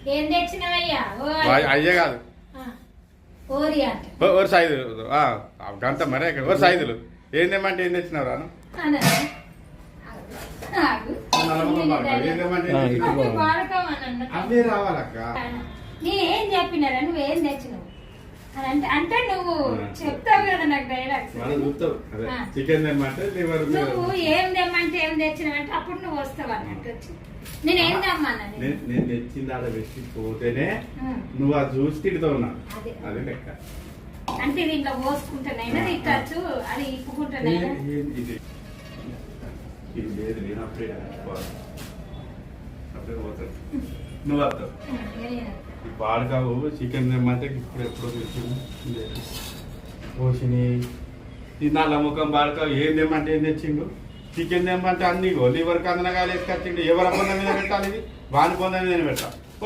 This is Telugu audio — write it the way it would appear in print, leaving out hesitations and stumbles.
ఏం తెచ్చినవయ్యా అయ్యే కాదు ఓరి అంటే ఓరు సైజు గంట మరే ఓరు సైజులు ఏం తెమ్మంటే ఏం తెచ్చినావు రాను అన్నీ రావాలక్క నేనేం చెప్పినారా నువ్వేం తెచ్చినావు అంటే అంటే నువ్వు చెప్తావు కదా నాకు డైలాగ్స్ చికెన్ తెమ్మంటే నువ్వు ఏం తెమ్మంటే ఏం తెచ్చినావంటే అప్పుడు నువ్వు వస్తావు అన్నట్టు వచ్చి నేను ఏం తెమ్మన్నా నేను తెచ్చింది ఆడ పెట్టి పోతేనే నువ్వు అది చూసి తిడుతూ ఉన్నావు అదే లెక్క అంటే దీంట్లో పోసుకుంటానైనా తిట్టచ్చు అది ఇప్పుకుంటానైనా ఇది లేదు నేను అప్పుడే పోతాను నువ్వు వస్తావు ఈ పాడకావు చికెన్ తెమ్మంటే ఇప్పుడు ఎప్పుడో తెచ్చింది పోసిని ఇది నల్ల ముఖం పాడకావు ఏం తెమ్మంటే ఏం తెచ్చిండు చికెన్ తెమ్మంటే అన్ని లివర్ కందనకాయలు వేసుకొచ్చిండు ఎవరి పొంద మీద పెట్టాలి ఇది వాని పొంద మీద పెట్టాలి